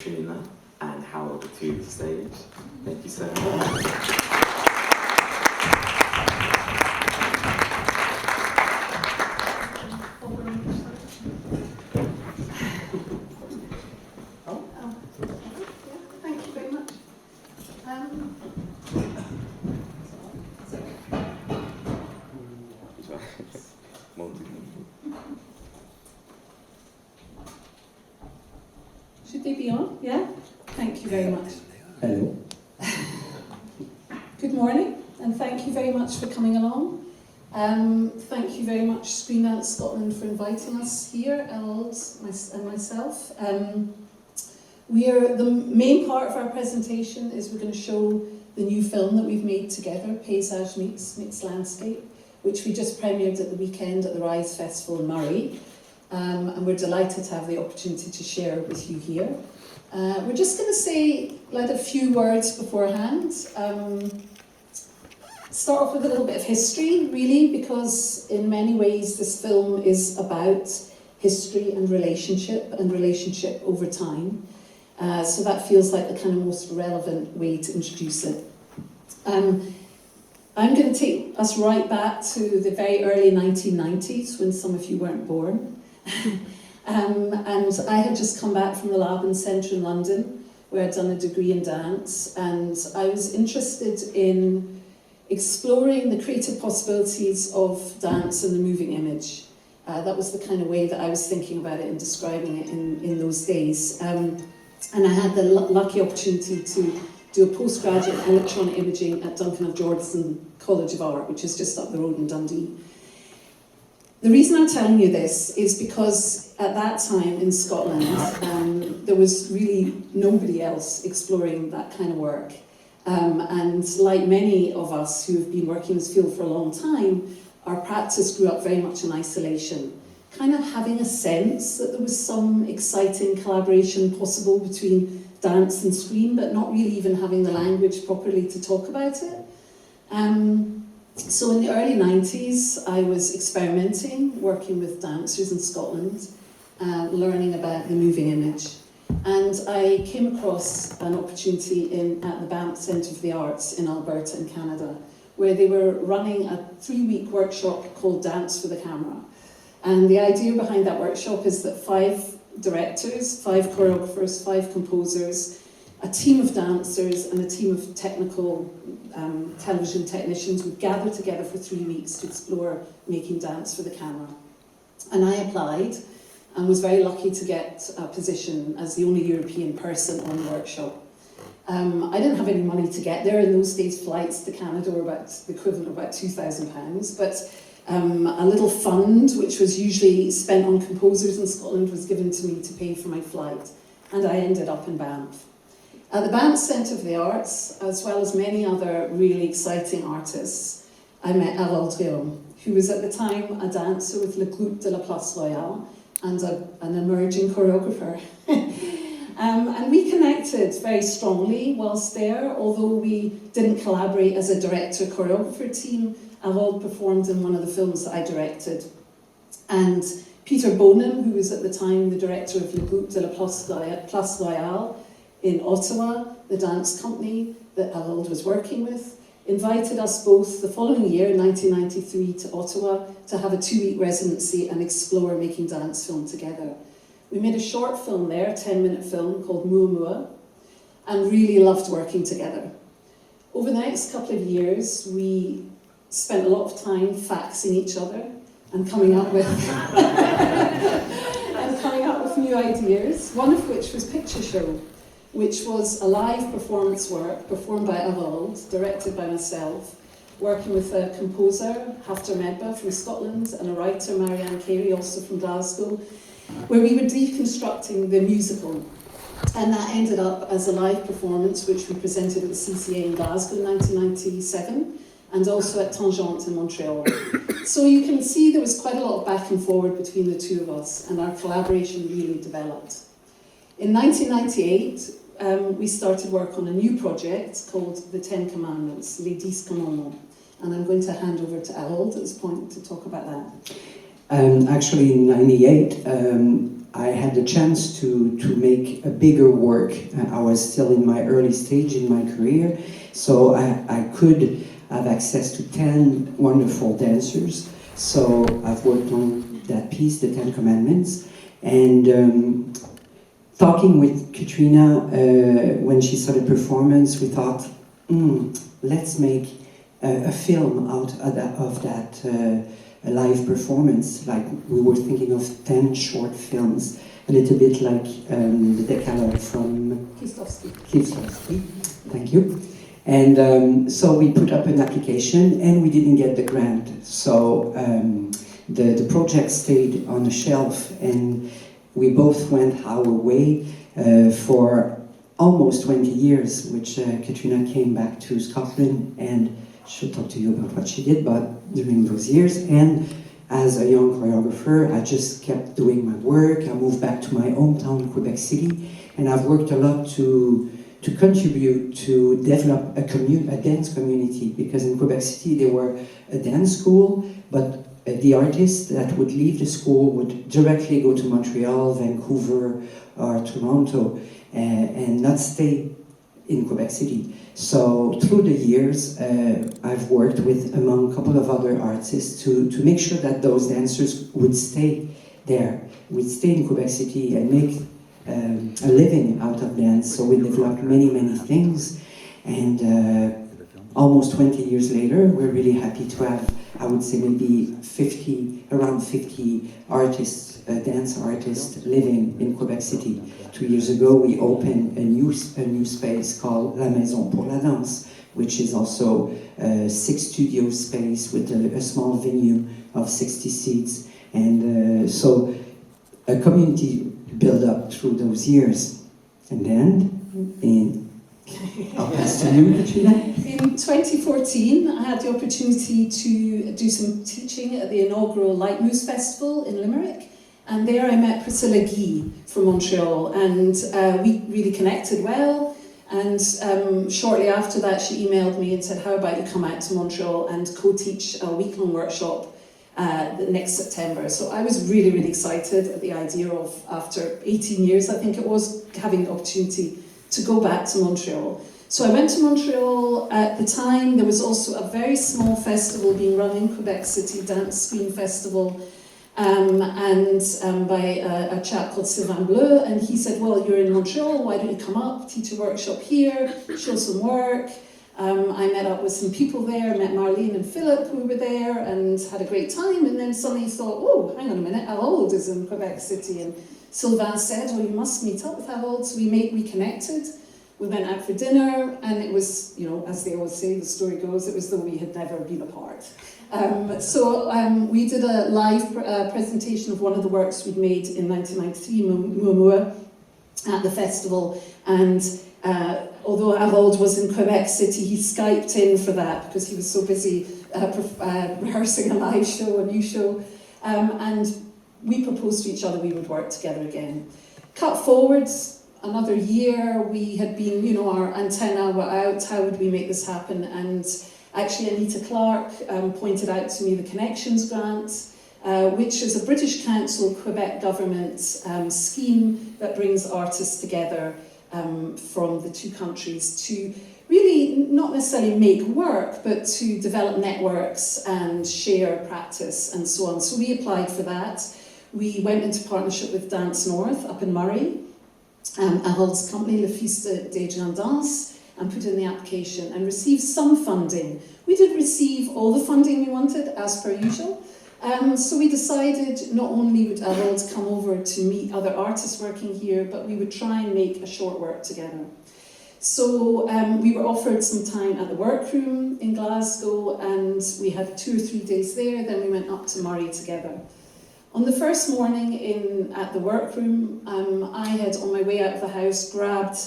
Katrina and Harold to the stage. Thank you so much. Thank you very much. Should they be on? Yeah? Thank you very much. Hello. Good morning, and thank you very much for coming along. Thank you very much, Screen.dance Scotland, for inviting us here, Harold and myself. The main part of our presentation is we're going to show the new film that we've made together, Paysage Meets Landscape, which we just premiered at the weekend at the Rise Festival in Murray. And we're delighted to have the opportunity to share with you here. We're just going to say a few words beforehand. Start off with a little bit of history, really, because in many ways this film is about history and relationship over time. So that feels like the kind of most relevant way to introduce it. I'm going to take us right back to the very early 1990s, when some of you weren't born. And I had just come back from the lab and centre in London, where I'd done a degree in dance, and I was interested in exploring the creative possibilities of dance and the moving image. That was the kind of way that I was thinking about it and describing it in those days. And I had the lucky opportunity to do a postgraduate in electronic imaging at Duncan of Jordan College of Art, which is just up the road in Dundee. The reason I'm telling you this is because at that time in Scotland, there was really nobody else exploring that kind of work. And like many of us who have been working in this field for a long time, our practice grew up very much in isolation, kind of having a sense that there was some exciting collaboration possible between dance and screen, but not really even having the language properly to talk about it. So in the early 90s, I was experimenting, working with dancers in Scotland, learning about the moving image. And I came across an opportunity at the Banff Centre for the Arts in Alberta in Canada, where they were running a 3-week workshop called Dance for the Camera. And the idea behind that workshop is that 5 directors, 5 choreographers, 5 composers, a team of dancers and a team of technical television technicians would gather together for 3 weeks to explore making dance for the camera. And I applied and was very lucky to get a position as the only European person on the workshop. I didn't have any money to get there. In those days, flights to Canada were about the equivalent of about £2,000, but a little fund, which was usually spent on composers in Scotland, was given to me to pay for my flight, and I ended up in Banff. At the Banff Centre for the Arts, as well as many other really exciting artists, I met Rheaume, who was at the time a dancer with Le Groupe de la Place Royale and an emerging choreographer. And we connected very strongly whilst there, although we didn't collaborate as a director-choreographer team. Harold performed in one of the films that I directed. And Peter Bonham, who was at the time the director of Le Groupe de la Place Royale in Ottawa, the dance company that Harold was working with, invited us both the following year, 1993, to Ottawa to have a 2-week residency and explore making dance film together. We made a short film there, a 10-minute film called Rheaume, and really loved working together. Over the next couple of years, we spent a lot of time faxing each other and coming up with new ideas, one of which was Picture Show, which was a live performance work performed by Harold, directed by myself, working with a composer, Haftar Medba from Scotland, and a writer, Marianne Carey, also from Glasgow, where we were deconstructing the musical. And that ended up as a live performance, which we presented at the CCA in Glasgow in 1997, and also at Tangente in Montreal. So you can see there was quite a lot of back and forward between the two of us, and our collaboration really developed. In 1998, we started work on a new project called The 10 Commandments, Les 10 Commandements. And I'm going to hand over to Harold at this point to talk about that. Actually, in '98, I had the chance to make a bigger work. I was still in my early stage in my career, so I could have access to 10 wonderful dancers. So I've worked on that piece, the 10 Commandments, and talking with Katrina when she saw the performance, we thought, let's make a film out of that a live performance. Like, we were thinking of 10 short films, a little bit like the Decalogue from Kieslowski. Thank you. And so we put up an application and we didn't get the grant. So the project stayed on the shelf, and we both went our way for almost 20 years, which Katrina came back to Scotland, and she'll talk to you about what she did during those years. And as a young choreographer, I just kept doing my work. I moved back to my hometown, Quebec City, and I've worked a lot to contribute to develop a dance community, because in Quebec City there were a dance school, but the artists that would leave the school would directly go to Montreal, Vancouver, or Toronto, and not stay in Quebec City. So through the years, I've worked with, among a couple of other artists, to make sure that those dancers would stay there, would stay in Quebec City and make a living out of dance. So we developed many, many things, and almost 20 years later, we're really happy to have, I would say, maybe around 50 artists, dance artists living in Quebec City. 2 years ago, we opened a new space called La Maison pour la Danse, which is also a 6-studio space with a small venue of 60 seats. And so a community built up through those years. And then, I'll pass to you, Katrina. In 2014, I had the opportunity to do some teaching at the inaugural Light Moves Festival in Limerick. And there I met Priscilla Guy from Montreal, and we really connected well. And shortly after that, she emailed me and said, how about you come out to Montreal and co-teach a week-long workshop next September. So I was really, really excited at the idea of, after 18 years, I think it was, having the opportunity to go back to Montreal. So I went to Montreal. At the time, there was also a very small festival being run in Quebec City, Dance Screen Festival, by a chap called Sylvain Bleu, and he said, well, you're in Montreal, why don't you come up, teach a workshop here, show some work. I met up with some people there, met Marlene and Philip who were there, and had a great time, and then suddenly thought, oh, hang on a minute, Harold is in Quebec City, and Sylvain said, well, you must meet up with Harold. So we reconnected, we went out for dinner, and it was, you know, as they always say, the story goes, it was though we had never been apart. We did a live presentation of one of the works we'd made in 1993, Muamua, at the festival, and although Harold was in Quebec City, he Skyped in for that because he was so busy rehearsing a live show, a new show, and we proposed to each other we would work together again. Cut forwards another year, we had been, you know, our antenna were out, how would we make this happen? And actually Anita Clark pointed out to me the Connections Grant, which is a British Council Quebec government scheme that brings artists together from the two countries to really not necessarily make work, but to develop networks and share practice and so on. So we applied for that. We went into partnership with Dance North up in Murray, Harold's company, Le Fils des Gens Danse, and put in the application and received some funding. We did receive all the funding we wanted, as per usual. So we decided not only would Harold come over to meet other artists working here, but we would try and make a short work together. So we were offered some time at the Workroom in Glasgow, and we had 2 or 3 days there, then we went up to Murray together. On the first morning at the Workroom, I had, on my way out of the house, grabbed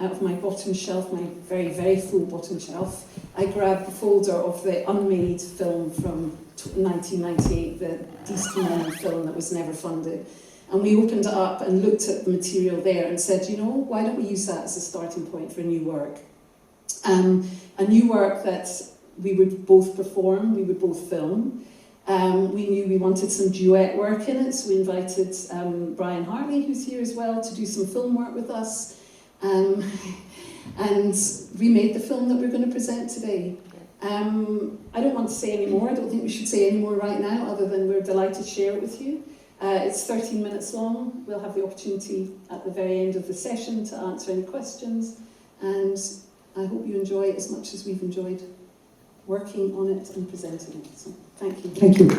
out of my bottom shelf, my very, very full bottom shelf, I grabbed the folder of the unmade film from 1998, the Deeston film that was never funded. And we opened it up and looked at the material there and said, you know, why don't we use that as a starting point for a new work? A new work that we would both perform, we would both film. We knew we wanted some duet work in it, so we invited Brian Hartley, who's here as well, to do some film work with us. And we made the film that we're going to present today. I don't want to say any more. I don't think we should say any more right now, other than we're delighted to share it with you. It's 13 minutes long. We'll have the opportunity at the very end of the session to answer any questions, and I hope you enjoy it as much as we've enjoyed working on it and presenting it. So, thank you. Thank you.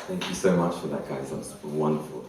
Thank you so much for that, guys. That was wonderful.